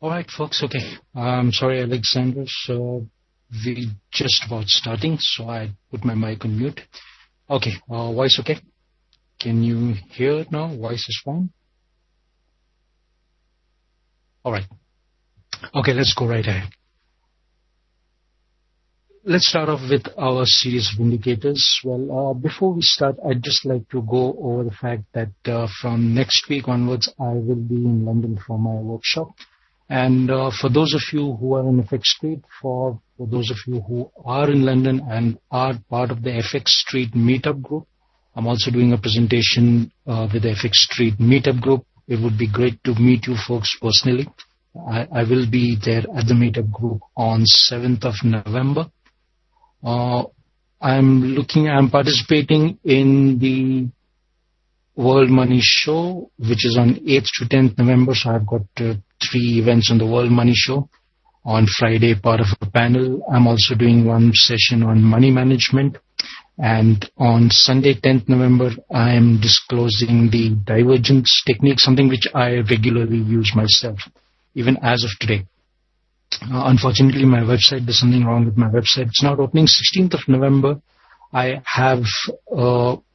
All right, folks. Okay. I'm sorry, Alexander. So we just about starting. So I put my mic on mute. Okay. Voice okay? Can you hear it now? Voice is fine. All right. Okay. Let's go right ahead. Let's start off with our series of indicators. Well, before we start, I'd just like to go over the fact that from next week onwards, I will be in London for my workshop. And for those of you who are in FX Street, for those of you who are in London and are part of the FX Street meetup group, I'm also doing a presentation with the FX Street meetup group. It would be great to meet you folks personally. I will be there at the meetup group on 7th of November. I'm participating in the World Money Show, which is on 8th to 10th November. So I've got 3 events on the World Money Show. On Friday, part of a panel. I'm also doing one session on money management. And on Sunday, 10th November, I am disclosing the divergence technique, something which I regularly use myself, even as of today. Unfortunately, my website, there's something wrong with my website. It's not opening. 16th of November, I've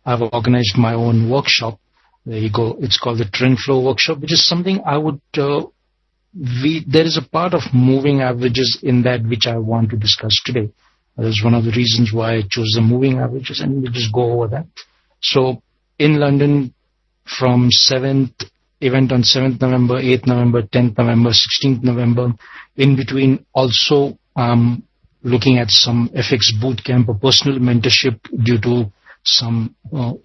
organized my own workshop. There you go. It's called the Trend Flow Workshop, which is something I would, there is a part of moving averages in that which I want to discuss today. That is one of the reasons why I chose the moving averages, and we'll just go over that. So in London, from 7th, event on 7th November, 8th November, 10th November, 16th November. In between, also looking at some FX bootcamp or personal mentorship due to some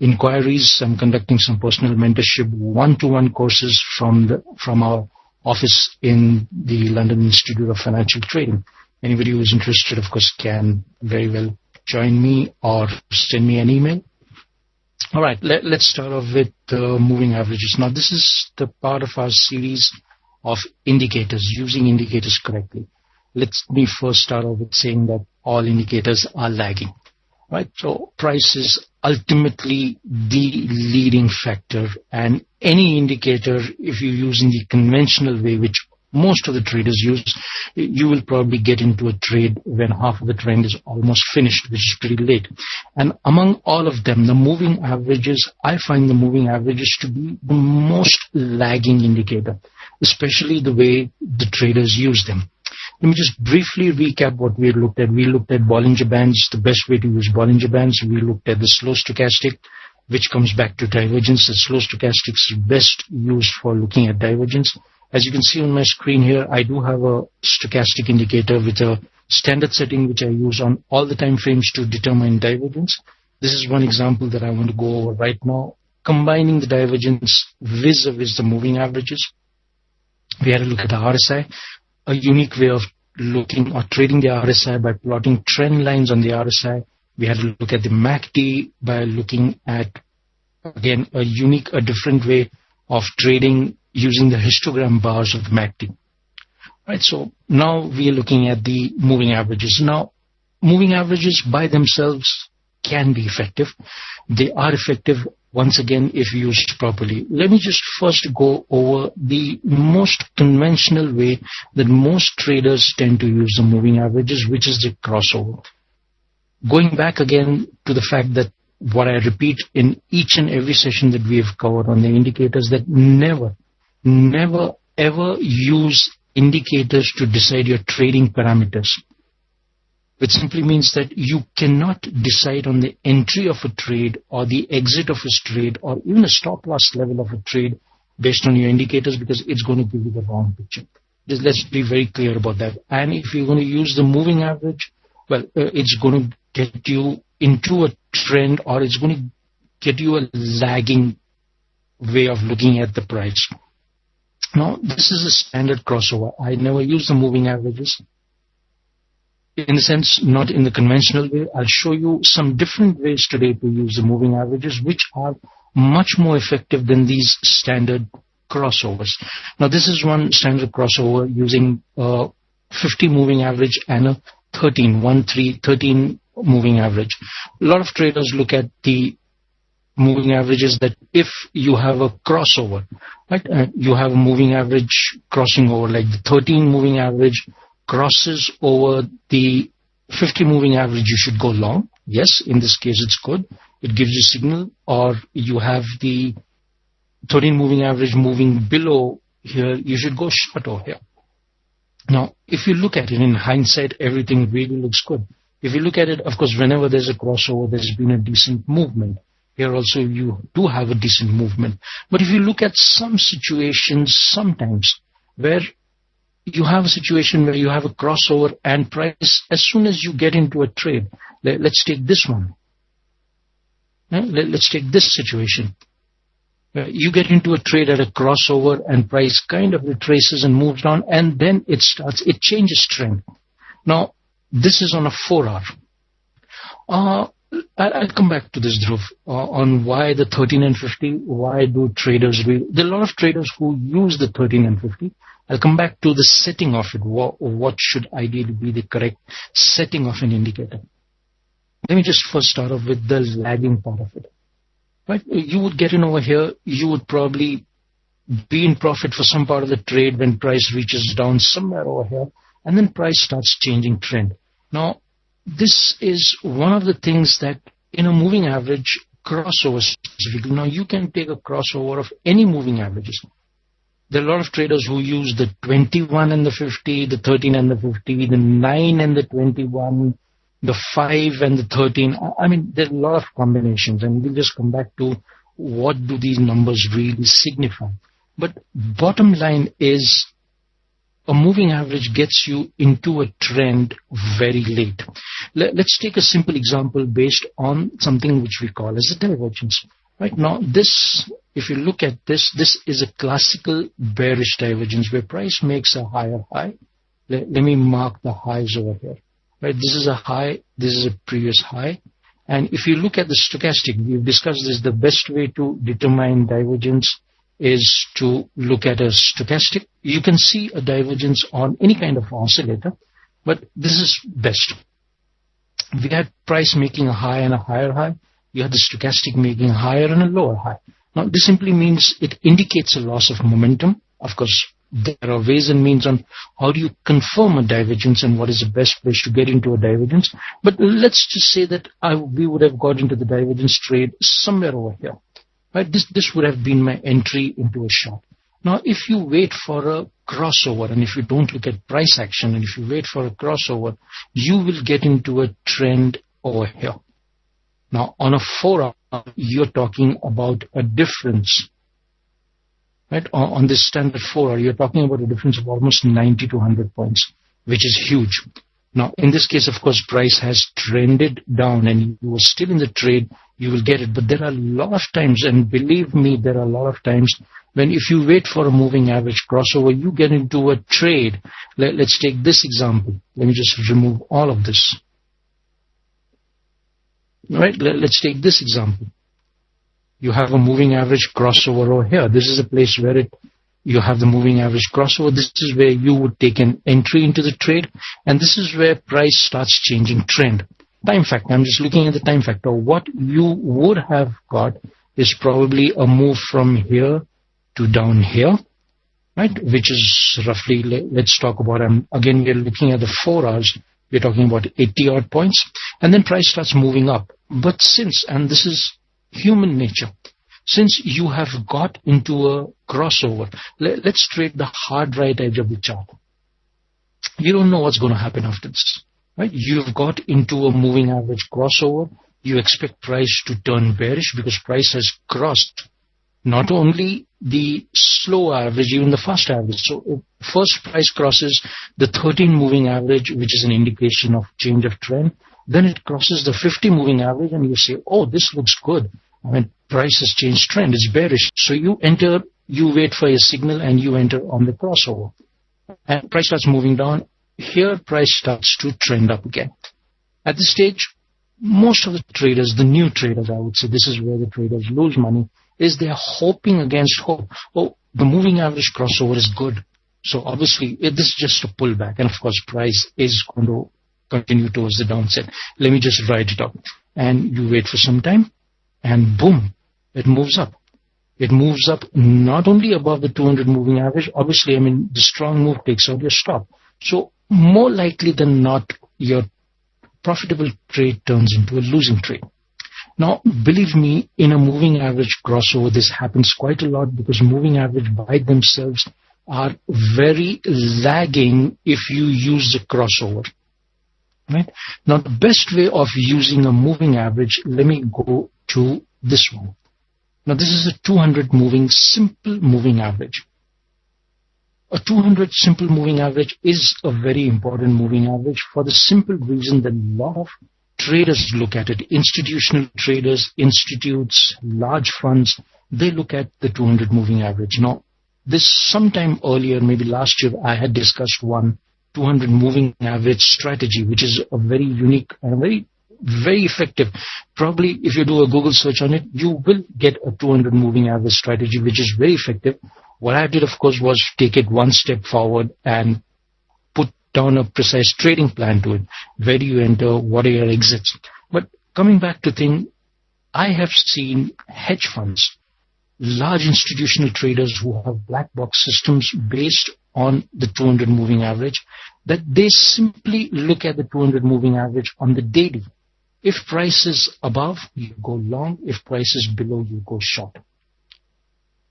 inquiries. I'm conducting some personal mentorship, one-to-one courses from our office in the London Institute of Financial Trading. Anybody who is interested, of course, can very well join me or send me an email. All right, let's start off with moving averages. Now, this is the part of our series of indicators, using indicators correctly. Let me first start off with saying that all indicators are lagging, right? So price is ultimately the leading factor, and any indicator, if you use in the conventional way, which most of the traders use, you will probably get into a trade when half of the trend is almost finished, which is pretty late. And among all of them, the moving averages, I find the moving averages to be the most lagging indicator, especially the way the traders use them. Let me just briefly recap what we looked at. We looked at Bollinger Bands, the best way to use Bollinger Bands. We looked at the slow stochastic, which comes back to divergence. The slow stochastic is best used for looking at divergence. As you can see on my screen here, I do have a stochastic indicator with a standard setting which I use on all the time frames to determine divergence. This is one example that I want to go over right now. Combining the divergence vis-a-vis the moving averages. We had a look at the RSI, a unique way of looking or trading the RSI by plotting trend lines on the RSI. We had a look at the MACD by looking at, again, a different way of trading using the histogram bars of the MACD. Right, so now we are looking at the moving averages. Now, moving averages by themselves can be effective. They are effective, once again, if used properly. Let me just first go over the most conventional way that most traders tend to use the moving averages, which is the crossover. Going back again to the fact that what I repeat in each and every session that we have covered on the indicators, that never ever use indicators to decide your trading parameters, which simply means that you cannot decide on the entry of a trade or the exit of a trade or even a stop loss level of a trade based on your indicators, because it's going to give you the wrong picture. Just let's be very clear about that. And if you're going to use the moving average, well, it's going to get you into a trend, or it's going to get you a lagging way of looking at the price. Now, this is a standard crossover. I never use the moving averages. In a sense, not in the conventional way. I'll show you some different ways today to use the moving averages, which are much more effective than these standard crossovers. Now, this is one standard crossover using 50 moving average and a 13 moving average. A lot of traders look at the moving average is that if you have a crossover, right? You have a moving average crossing over, like the 13 moving average crosses over the 50 moving average, you should go long. Yes, in this case, it's good. It gives you signal. Or you have the 13 moving average moving below here, you should go short over here. Now, if you look at it in hindsight, everything really looks good. If you look at it, of course, whenever there's a crossover, there's been a decent movement. Here also, you do have a decent movement. But if you look at some situations, sometimes, where you have a situation where you have a crossover and price, as soon as you get into a trade, let's take this one. Let's take this situation. You get into a trade at a crossover and price kind of retraces and moves down, and then it changes trend. Now, this is on a 4-hour. I'll come back to this, Dhruv, on why the 13 and 50, why do traders there are a lot of traders who use the 13 and 50. I'll come back to the setting of it, what should ideally be the correct setting of an indicator. Let me just first start off with the lagging part of it. Right? You would get in over here, you would probably be in profit for some part of the trade when price reaches down somewhere over here, and then price starts changing trend. Now, this is one of the things that in a moving average crossover specifically, now you can take a crossover of any moving averages. There are a lot of traders who use the 21 and the 50, the 13 and the 50, the 9 and the 21, the 5 and the 13. I mean, there are a lot of combinations, and we'll just come back to what do these numbers really signify. But bottom line is, a moving average gets you into a trend very late. Let's take a simple example based on something which we call as a divergence. Right now, this, if you look at this, this is a classical bearish divergence where price makes a higher high. Let me mark the highs over here. Right, this is a high, this is a previous high. And if you look at the stochastic, we've discussed this, the best way to determine divergence is to look at a stochastic. You can see a divergence on any kind of oscillator, but this is best. We had price making a high and a higher high. You had the stochastic making a higher and a lower high. Now, this simply means it indicates a loss of momentum. Of course, there are ways and means on how do you confirm a divergence and what is the best place to get into a divergence. But let's just say that we would have got into the divergence trade somewhere over here. Right? This would have been my entry into a short. Now, if you wait for a crossover, and if you don't look at price action, and if you wait for a crossover, you will get into a trend over here. Now, on a 4-hour, you're talking about a difference. Right? On this standard 4-hour, you're talking about a difference of almost 90 to 100 points, which is huge. Now, in this case, of course, price has trended down and you are still in the trade, you will get it. But there are a lot of times, and believe me, there are a lot of times when if you wait for a moving average crossover, you get into a trade. Let's take this example. Let me just remove all of this. Right? Let's take this example. You have a moving average crossover over here. This is a place where you have the moving average crossover. This is where you would take an entry into the trade. And this is where price starts changing trend. Time factor. I'm just looking at the time factor. What you would have got is probably a move from here to down here, right? Which is roughly, let's talk about, again, we're looking at the 4 hours. We're talking about 80 odd points. And then price starts moving up. But since, and this is human nature, since you have got into a crossover, let's trade the hard right edge of the chart. You don't know what's going to happen after this, right? You've got into a moving average crossover. You expect price to turn bearish because price has crossed not only the slow average, even the fast average. So if first price crosses the 13 moving average, which is an indication of change of trend. Then it crosses the 50 moving average and you say, oh, this looks good. I mean, price has changed trend. It's bearish. So you enter, you wait for a signal and you enter on the crossover. And price starts moving down. Here, price starts to trend up again. At this stage, most of the traders, the new traders, I would say, this is where the traders lose money, is they are hoping against hope. Oh, the moving average crossover is good. So obviously, this is just a pullback. And of course, price is going to continue towards the downside. Let me just write it up. And you wait for some time. And boom, it moves up. It moves up not only above the 200 moving average. Obviously, the strong move takes out your stop. So more likely than not, your profitable trade turns into a losing trade. Now, believe me, in a moving average crossover, this happens quite a lot because moving average by themselves are very lagging if you use the crossover. Right? Now, the best way of using a moving average, let me go to this one. Now, this is a 200 simple moving average. A 200 simple moving average is a very important moving average for the simple reason that a lot of traders look at it. Institutional traders, institutes, large funds, they look at the 200 moving average. Now, this sometime earlier, maybe last year, I had discussed one 200 moving average strategy, which is a very unique and very, very effective. Probably if you do a Google search on it, you will get a 200 moving average strategy, which is very effective. What I did, of course, was take it one step forward and put down a precise trading plan to it. Where do you enter? What are your exits? But coming back to thing, I have seen hedge funds, large institutional traders who have black box systems based on the 200 moving average, that they simply look at the 200 moving average on the daily. If price is above, you go long. If price is below, you go short.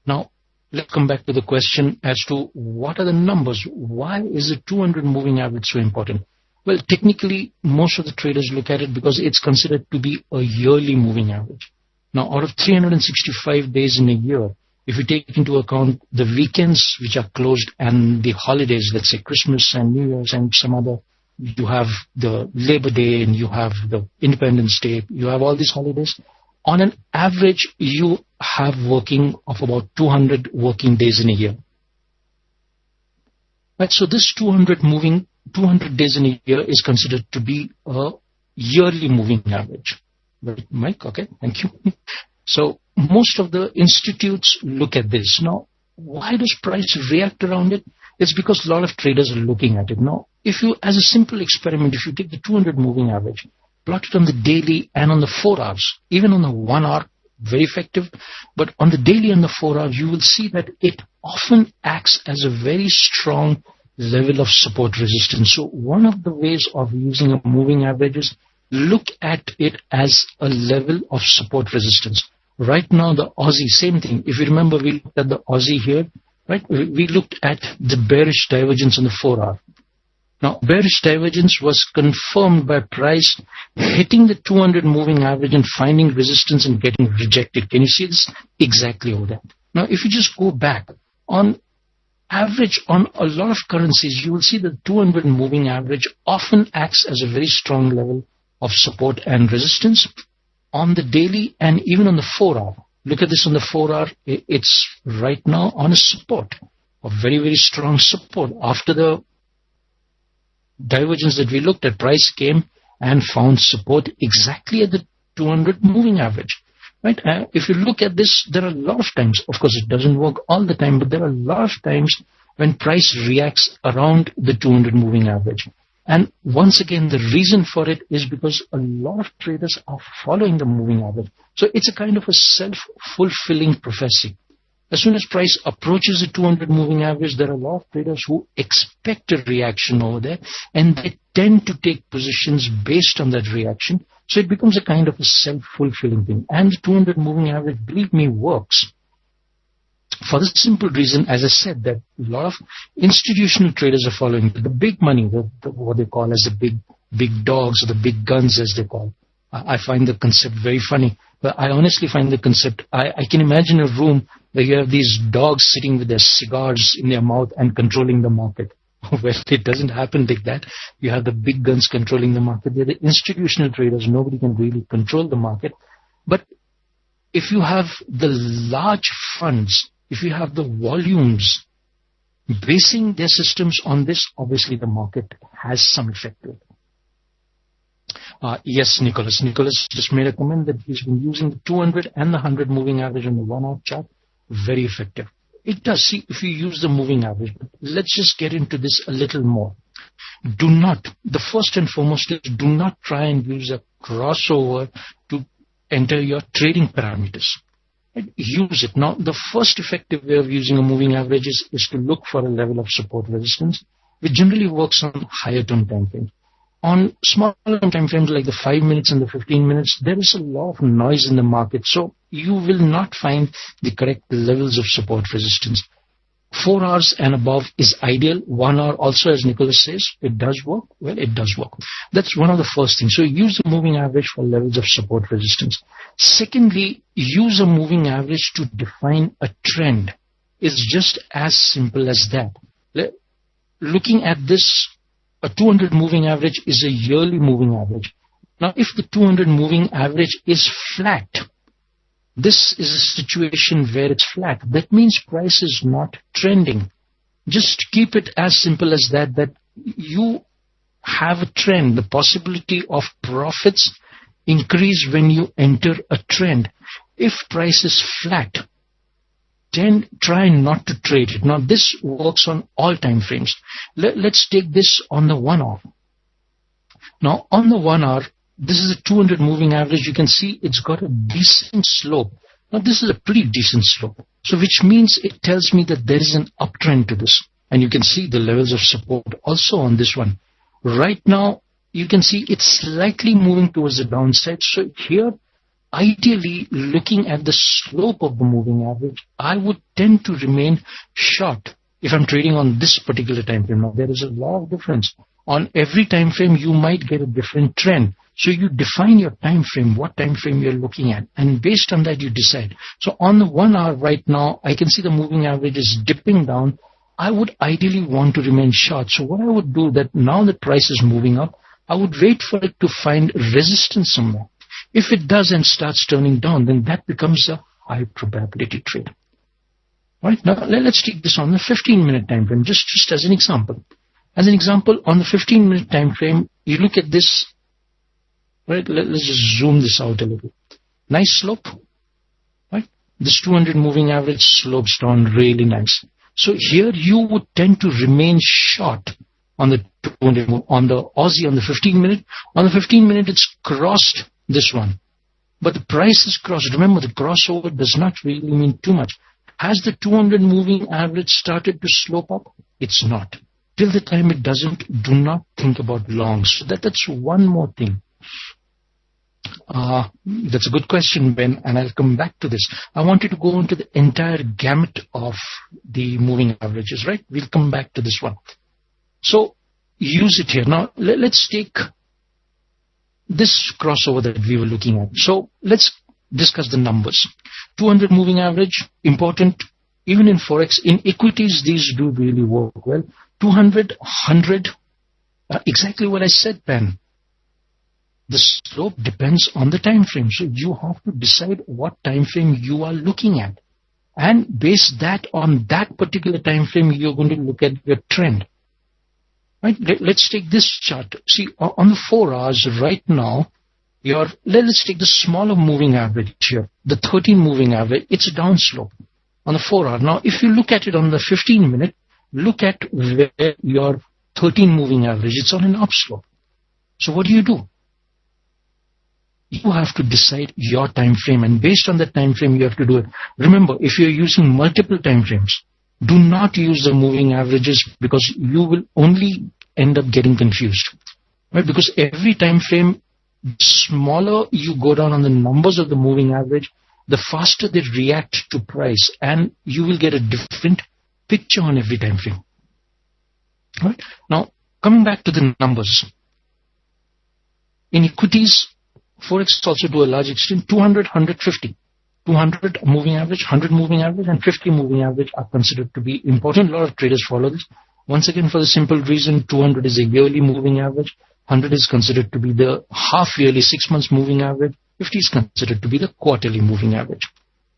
Now, let's come back to the question as to what are the numbers? Why is the 200 moving average so important? Well, technically, most of the traders look at it because it's considered to be a yearly moving average. Now, out of 365 days in a year, if you take into account the weekends which are closed and the holidays, let's say Christmas and New Year's and some other, you have the Labor Day and you have the Independence Day, you have all these holidays. On an average, you have working of about 200 working days in a year. Right, so this 200 days in a year is considered to be a yearly moving average. Right, Mike? Okay, thank you. So most of the institutes look at this. Now, why does price react around it? It's because a lot of traders are looking at it. Now, if you, as a simple experiment, if you take the 200 moving average, plot it on the daily and on the 4 hours, even on the 1 hour, very effective. But on the daily and the 4 hours, you will see that it often acts as a very strong level of support resistance. So one of the ways of using a moving average is look at it as a level of support resistance. Right now, the Aussie, same thing. If you remember, we looked at the Aussie here, right? We looked at the bearish divergence on the 4 hour. Now, bearish divergence was confirmed by price hitting the 200 moving average and finding resistance and getting rejected. Can you see this? Exactly over that. Now, if you just go back, on average, on a lot of currencies, you will see the 200 moving average often acts as a very strong level of support and resistance on the daily and even on the 4 hour. Look at this on the 4 hour. It's right now on a support, a very, very strong support. After the divergence that we looked at, price came and found support exactly at the 200 moving average. Right? If you look at this, there are a lot of times, of course it doesn't work all the time, but there are a lot of times when price reacts around the 200 moving average. And once again, the reason for it is because a lot of traders are following the moving average. So it's a kind of a self-fulfilling prophecy. As soon as price approaches the 200 moving average, there are a lot of traders who expect a reaction over there, and they tend to take positions based on that reaction. So it becomes a kind of a self-fulfilling thing. And the 200 moving average, believe me, works. For the simple reason, as I said, that a lot of institutional traders are following the big money, what they call as the big dogs or the big guns, as they call. I find the concept very funny. But I honestly find the concept, I can imagine a room where you have these dogs sitting with their cigars in their mouth and controlling the market. Well, it doesn't happen like that. You have the big guns controlling the market. They're the institutional traders. Nobody can really control the market. But if you have the large funds, if you have the volumes basing their systems on this, obviously the market has some effect to it. Yes, Nicholas. Nicholas just made a comment that he's been using the 200 and the 100 moving average on the 1 hour chart. Very effective. It does. See, if you use the moving average, but let's just get into this a little more. Do not, the first and foremost is do not try and use a crossover to enter your trading parameters. Right? Use it. Now, the first effective way of using a moving average is to look for a level of support resistance, which generally works on higher term time frames. On smaller time frames like the 5 minutes and the 15 minutes, there is a lot of noise in the market. So you will not find the correct levels of support resistance. 4 hours and above is ideal. 1 hour also, as Nicholas says, it does work. Well, it does work. That's one of the first things. So use the moving average for levels of support resistance. Secondly, use a moving average to define a trend. It's just as simple as that. Looking at this, a 200 moving average is a yearly moving average. Now, if the 200 moving average is flat, this is a situation where it's flat. That means price is not trending. Just keep it as simple as that, that you have a trend. The possibility of profits increase when you enter a trend. If price is flat, then try not to trade it. Now, this works on all time frames. Let's take this on the 1 hour. Now, on the 1 hour, this is a 200 moving average. You can see it's got a decent slope. Now, this is a pretty decent slope. So, which means it tells me that there is an uptrend to this. And you can see the levels of support also on this one. Right now, you can see it's slightly moving towards the downside. So, here, ideally, looking at the slope of the moving average, I would tend to remain short if I'm trading on this particular time frame. Now, there is a lot of difference. On every time frame, you might get a different trend. So you define your time frame, what time frame you're looking at, and based on that, you decide. So on the 1 hour right now, I can see the moving average is dipping down. I would ideally want to remain short. So what I would do, that now the price is moving up, I would wait for it to find resistance somewhere. If it does and starts turning down, then that becomes a high probability trade. Right, now let's take this on the 15-minute time frame, just as an example. As an example, on the 15-minute time frame, you look at this. Right, let's just zoom this out a little. Nice slope. Right, this 200 moving average slopes down really nice. So here you would tend to remain short on the 200, on the Aussie, on the 15-minute. On the 15-minute, it's crossed this one, but the price is crossed. Remember, the crossover does not really mean too much. Has the 200 moving average started to slope up? It's not. Till the time it doesn't, do not think about longs. So that's one more thing. That's a good question, Ben, and I'll come back to this. I wanted to go into the entire gamut of the moving averages, right? We'll come back to this one. So use it here. Now, let's take this crossover that we were looking at. So let's discuss the numbers. 200 moving average, important, even in Forex. In equities, these do really work well. 200, 100, exactly what I said, Ben. The slope depends on the time frame. So you have to decide what time frame you are looking at. And base that on that particular time frame, you're going to look at your trend. Right? Let's take this chart. See, on the 4 hours right now, let's take the smaller moving average here. The 13 moving average, it's a down slope on the 4 hour. Now, if you look at it on the 15-minute, look at where your 13 moving average, it's on an upslope. So what do? You have to decide your time frame, and based on that time frame, you have to do it. Remember, if you're using multiple time frames, do not use the moving averages, because you will only end up getting confused. Right? Because every time frame, the smaller you go down on the numbers of the moving average, the faster they react to price, and you will get a different picture on every time frame. Right? Now, coming back to the numbers. In equities, Forex also to a large extent, 200, 150. 200 moving average, 100 moving average, and 50 moving average are considered to be important. A lot of traders follow this. Once again, for the simple reason, 200 is a yearly moving average. 100 is considered to be the half-yearly 6 months moving average. 50 is considered to be the quarterly moving average.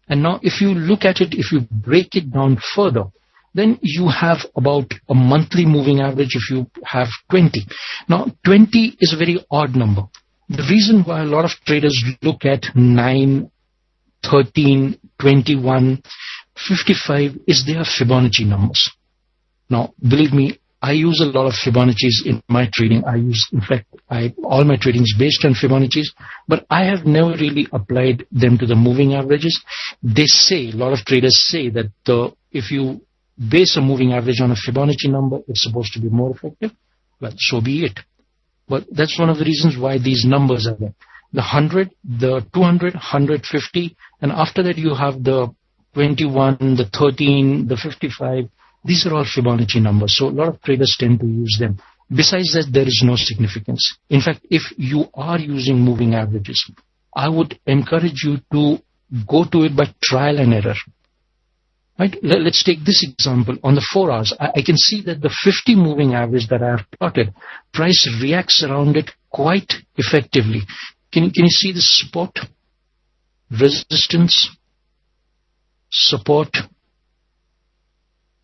And now, if you look at it, if you break it down further, then you have about a monthly moving average if you have 20. Now, 20 is a very odd number. The reason why a lot of traders look at 9, 13, 21, 55 is they are Fibonacci numbers. Now, believe me, I use a lot of Fibonacci's in my trading. In fact, all my trading is based on Fibonacci's, but I have never really applied them to the moving averages. A lot of traders say that if you base a moving average on a Fibonacci number, it's supposed to be more effective. Well, so be it. But that's one of the reasons why these numbers are there. The 100, the 200, 150, and after that you have the 21, the 13, the 55. These are all Fibonacci numbers, so a lot of traders tend to use them. Besides that, there is no significance. In fact, if you are using moving averages, I would encourage you to go to it by trial and error. Right? Let's take this example. On the 4 hours, I can see that the 50 moving average that I have plotted, price reacts around it quite effectively. Can you see the support, resistance, support,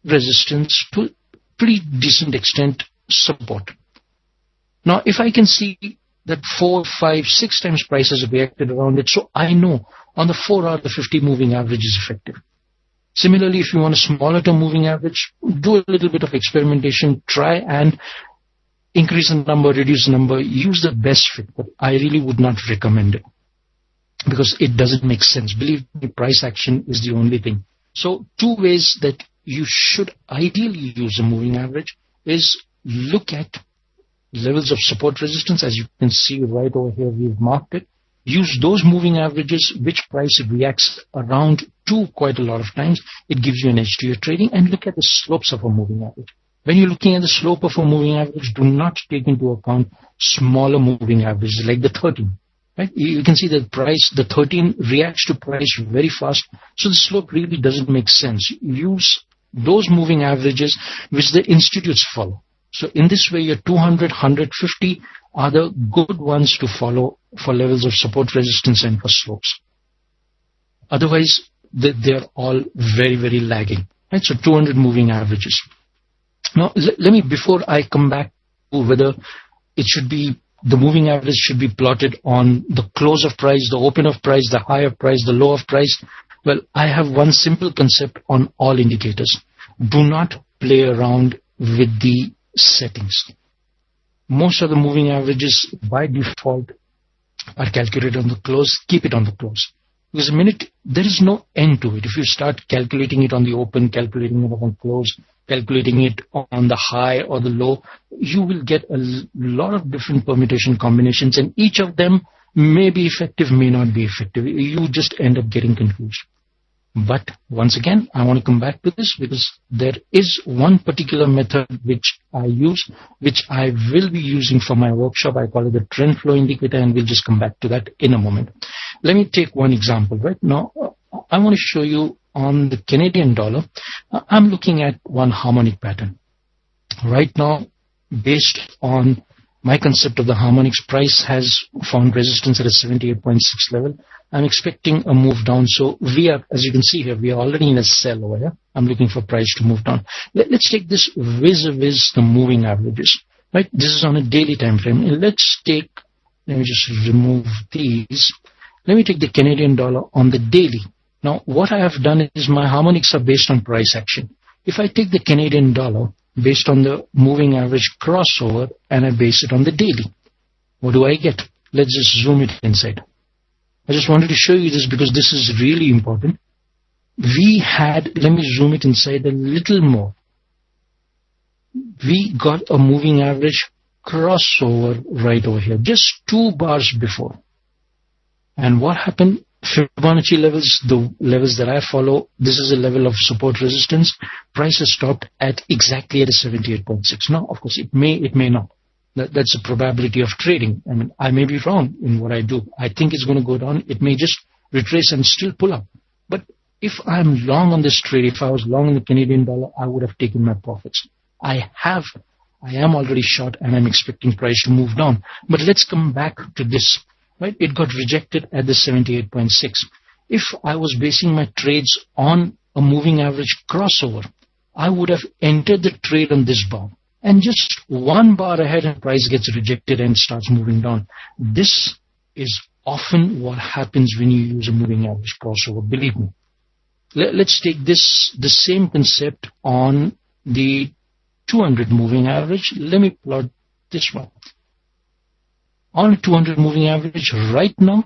resistance, to a pretty decent extent support. Now, if I can see that 4, 5, 6 times prices have reacted around it, so I know on the 4 hour, the 50 moving average is effective. Similarly, if you want a smaller term moving average, do a little bit of experimentation, try and increase the number, reduce the number, use the best fit, but I really would not recommend it because it doesn't make sense. Believe me, price action is the only thing. So 2 ways that you should ideally use a moving average is look at levels of support resistance. As you can see right over here, we've marked it. Use those moving averages, which price reacts around to quite a lot of times. It gives you an edge to your trading. And look at the slopes of a moving average. When you're looking at the slope of a moving average, do not take into account smaller moving averages like the 13. Right? You can see that the 13 reacts to price very fast. So the slope really doesn't make sense. Use those moving averages which the institutes follow. So in this way, your 200, 150 are the good ones to follow for levels of support resistance and for slopes. Otherwise, they're all very, very lagging. Right? So 200 moving averages. Now, let me, before I come back to whether it should be, the moving average should be plotted on the close of price, the open of price, the high of price, the low of price. Well, I have one simple concept on all indicators. Do not play around with the settings. Most of the moving averages by default are calculated on the close. Keep it on the close. Because the minute, there is no end to it. If you start calculating it on the open, calculating it on close, calculating it on the high or the low, you will get a lot of different permutation combinations, and each of them may be effective, may not be effective. You just end up getting confused. But once again, I want to come back to this because there is one particular method which I use, which I will be using for my workshop. I call it the trend flow indicator, and we'll just come back to that in a moment. Let me take one example. Right now, I want to show you on the Canadian dollar. I'm looking at one harmonic pattern. Right now, based on my concept of the harmonics, price has found resistance at a 78.6 level. I'm expecting a move down. So we are, as you can see here, we are already in a sell over here. I'm looking for price to move down. Let's take this vis-a-vis the moving averages. Right? This is on a daily time frame. Let's take, let me just remove these. Let me take the Canadian dollar on the daily. Now, what I have done is my harmonics are based on price action. If I take the Canadian dollar based on the moving average crossover and I base it on the daily, what do I get? Let's just zoom it inside. I just wanted to show you this because this is really important. We had, let me zoom it inside a little more. We got a moving average crossover right over here, just 2 bars before. And what happened? Fibonacci levels, the levels that I follow, this is a level of support resistance. Price has stopped at exactly at a 78.6. Now, of course, it may not. That's a probability of trading. I mean, I may be wrong in what I do. I think it's going to go down. It may just retrace and still pull up. But if I'm long on this trade, if I was long in the Canadian dollar, I would have taken my profits. I am already short and I'm expecting price to move down. But let's come back to this. Right? It got rejected at the 78.6. If I was basing my trades on a moving average crossover, I would have entered the trade on this bar. And just 1 bar ahead and price gets rejected and starts moving down. This is often what happens when you use a moving average crossover, believe me. Let's take the same concept on the 200 moving average, let me plot this one. On a 200 moving average right now,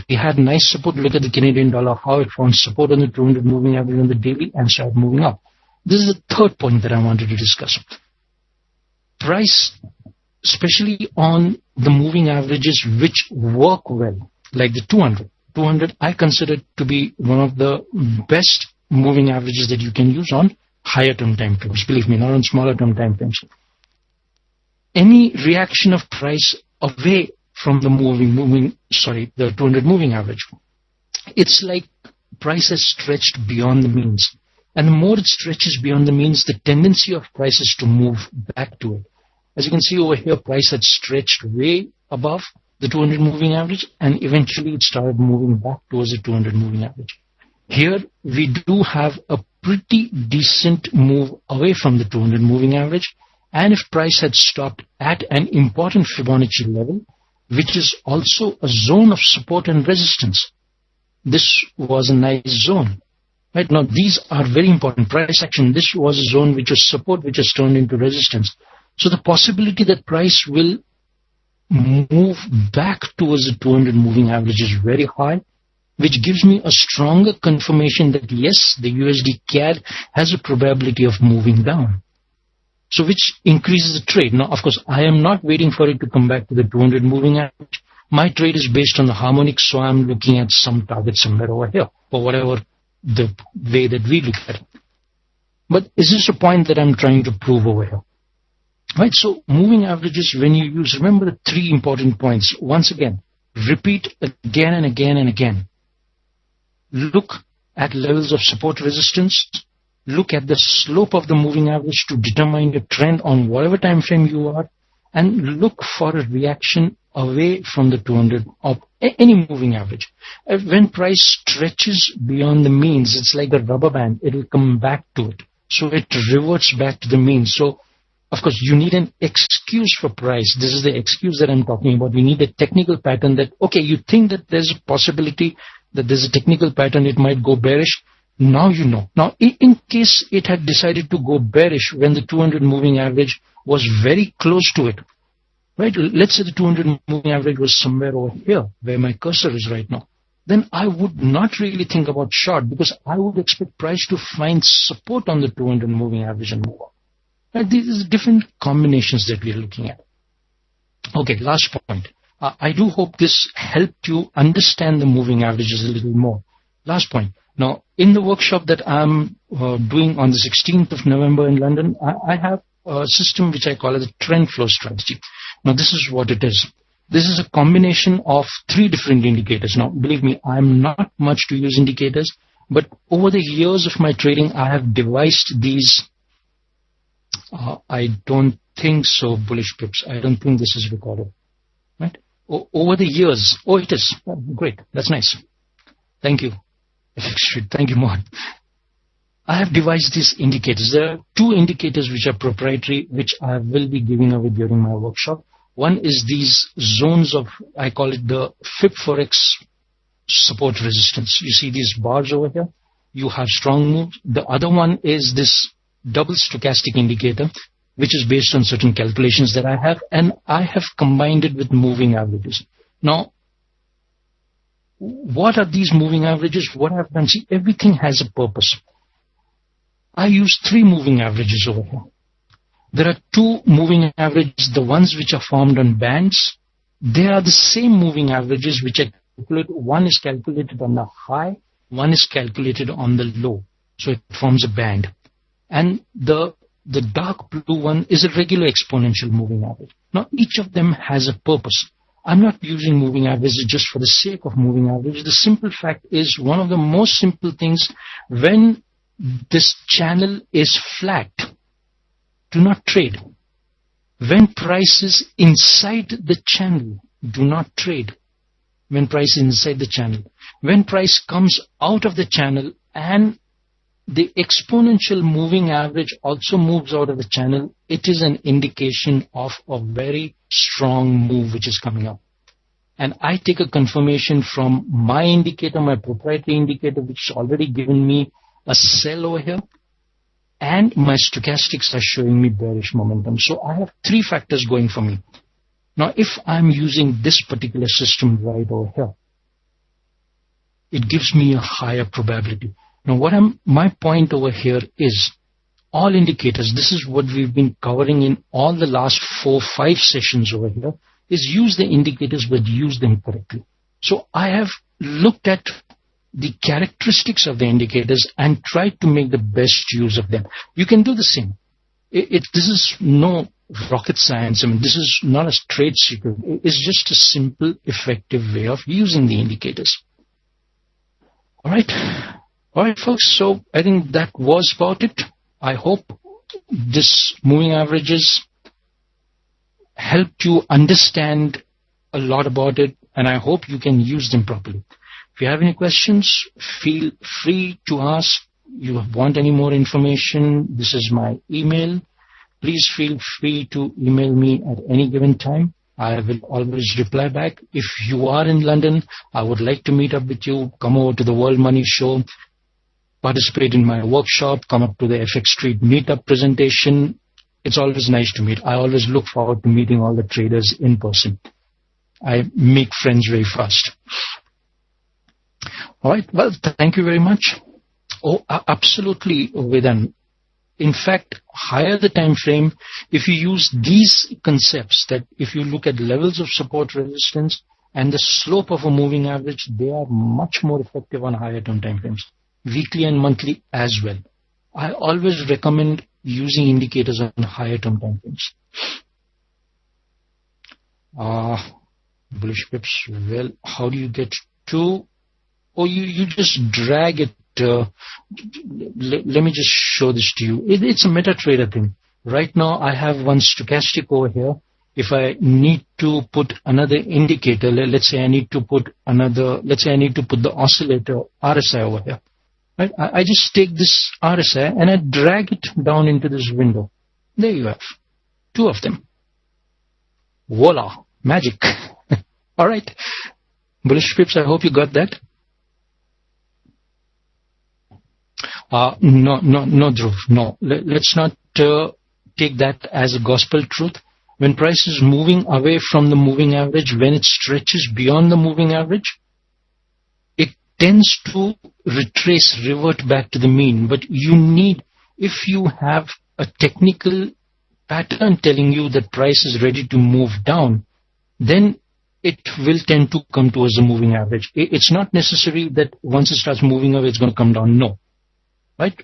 we had nice support. Look at the Canadian dollar, how it found support on the 200 moving average on the daily and started moving up. This is the third point that I wanted to discuss. Price, especially on the moving averages which work well, like the 200. 200 I consider to be one of the best moving averages that you can use on higher term time frames. Believe me, not on smaller term time frames. Any reaction of price away from the the 200 moving average, it's like price has stretched beyond the means. And the more it stretches beyond the means, the tendency of price is to move back to it. As you can see over here, price had stretched way above the 200 moving average, and eventually it started moving back towards the 200 moving average. Here, we do have a pretty decent move away from the 200 moving average, and if price had stopped at an important Fibonacci level, which is also a zone of support and resistance, this was a nice zone. Right now, these are very important. Price action, this was a zone which was support, which has turned into resistance. So the possibility that price will move back towards the 200 moving average is very high, which gives me a stronger confirmation that yes, the USD CAD has a probability of moving down. So which increases the trade. Now, of course, I am not waiting for it to come back to the 200 moving average. My trade is based on the harmonics, so I'm looking at some target somewhere over here, or whatever the way that we look at it. But is this a point that I'm trying to prove over here? Right, so moving averages, when you use, remember the three important points. Once again, repeat again and again and again. Look at levels of support resistance. Look at the slope of the moving average to determine the trend on whatever time frame you are, and look for a reaction away from the 200 of any moving average. When price stretches beyond the means, it's like a rubber band. It will come back to it. So it reverts back to the mean. So, of course, you need an excuse for price. This is the excuse that I'm talking about. We need a technical pattern that, okay, you think that there's a possibility that there's a technical pattern, it might go bearish. Now you know. Now, in case it had decided to go bearish when the 200 moving average was very close to it, right? Let's say the 200 moving average was somewhere over here, where my cursor is right now. Then I would not really think about short, because I would expect price to find support on the 200 moving average and move up. Right? These are different combinations that we are looking at. Okay, last point. I do hope this helped you understand the moving averages a little more. Last point. Now, in the workshop that I'm doing on the 16th of November in London, I have a system which I call as a trend flow strategy. Now, this is what it is. This is a combination of three different indicators. Now, believe me, I'm not much to use indicators, but over the years of my trading, I have devised these. I don't think so, bullish pips. I don't think this is recorded. Right? Over the years. Oh, it is. Oh, great. That's nice. Thank you. Thank you, Mohan. I have devised these indicators. There are two indicators which are proprietary, which I will be giving away during my workshop. One is these zones of, I call it the Fib Forex support resistance. You see these bars over here? You have strong moves. The other one is this double stochastic indicator, which is based on certain calculations that I have, and I have combined it with moving averages. Now, what are these moving averages? What I've done, see, everything has a purpose. I use three moving averages over here. There are two moving averages, the ones which are formed on bands. They are the same moving averages which are calculated. One is calculated on the high, one is calculated on the low. So it forms a band. And the dark blue one is a regular exponential moving average. Now, each of them has a purpose. I'm not using moving averages just for the sake of moving averages. The simple fact is, one of the most simple things, when this channel is flat, do not trade. When price is inside the channel, do not trade. When price is inside the channel. When price comes out of the channel and the exponential moving average also moves out of the channel, it is an indication of a very strong move which is coming up. And I take a confirmation from my indicator, my proprietary indicator, which has already given me a sell over here. and my stochastics are showing me bearish momentum. So I have three factors going for me. Now, if I'm using this particular system right over here, it gives me a higher probability. Now, my point over here is all indicators, this is what we've been covering in all the last 4-5 sessions over here, is use the indicators but use them correctly. So I have looked at the characteristics of the indicators and tried to make the best use of them. You can do the same. This is no rocket science. I mean, this is not a trade secret. It's just a simple, effective way of using the indicators. All right, folks. So I think that was about it. I hope this moving averages helped you understand a lot about it, and I hope you can use them properly. If you have any questions, feel free to ask. You want any more information, this is my email. Please feel free to email me at any given time. I will always reply back. If you are in London, I would like to meet up with you. Come over to the World Money Show, participate in my workshop, come up to the FX Street meetup presentation. It's always nice to meet. I always look forward to meeting all the traders in person. I make friends very fast. All right. Well, thank you very much. Oh, absolutely, Vedan. In fact, higher the time frame, if you use these concepts, that if you look at levels of support resistance and the slope of a moving average, they are much more effective on higher term time frames, weekly and monthly as well. I always recommend using indicators on higher term time frames. Bullish pips. Well, how do you get to? Oh, you just drag it. Let me just show this to you. It's a MetaTrader thing. Right now, I have one stochastic over here. If I need to put another indicator, let's say I need to put the oscillator RSI over here. Right? I just take this RSI and I drag it down into this window. There you have two of them. Voila, magic. All right, bullish pips. I hope you got that. No, Dhruv, no. Let's not take that as a gospel truth. When price is moving away from the moving average, when it stretches beyond the moving average, it tends to revert back to the mean. But you need, if you have a technical pattern telling you that price is ready to move down, then it will tend to come towards the moving average. It's not necessary that once it starts moving away, it's going to come down. No. Right?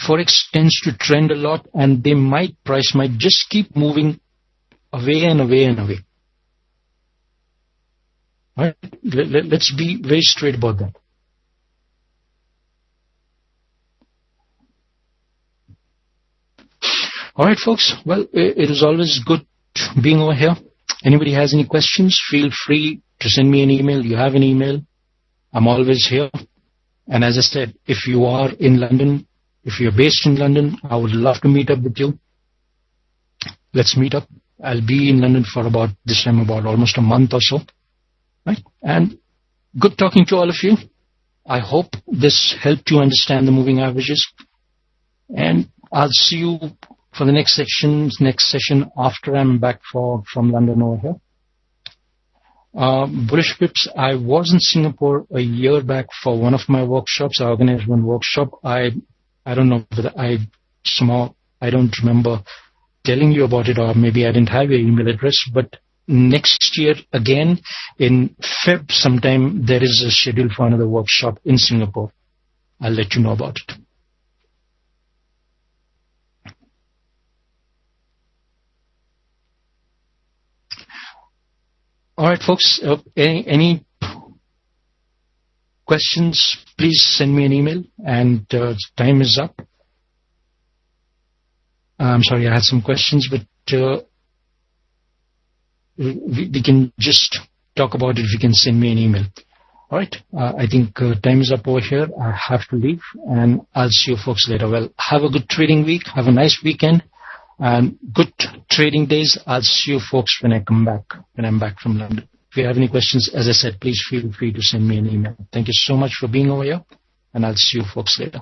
Forex tends to trend a lot, and price might just keep moving away and away and away. All right? Let's be very straight about that. All right, folks. Well, it is always good being over here. Anybody has any questions, feel free to send me an email. You have an email. I'm always here. And as I said, if you are in London, if you're based in London, I would love to meet up with you. Let's meet up. I'll be in London for about almost a month or so. Right? And good talking to all of you. I hope this helped you understand the moving averages. And I'll see you for the next session after I'm back from London over here. Bullish pips, I was in Singapore a year back for one of my workshops. I organized one workshop. I don't know whether I don't remember telling you about it, or maybe I didn't have your email address, but next year again in Feb sometime there is a schedule for another workshop in Singapore. I'll let you know about it. All right, folks, any questions, please send me an email, and time is up. I'm sorry, I had some questions, but we can just talk about it if you can send me an email. All right, I think time is up over here. I have to leave, and I'll see you folks later. Well, have a good trading week. Have a nice weekend. And good trading days. I'll see you folks when I'm back from London. If you have any questions, as I said, please feel free to send me an email. Thank you so much for being over here, and I'll see you folks later.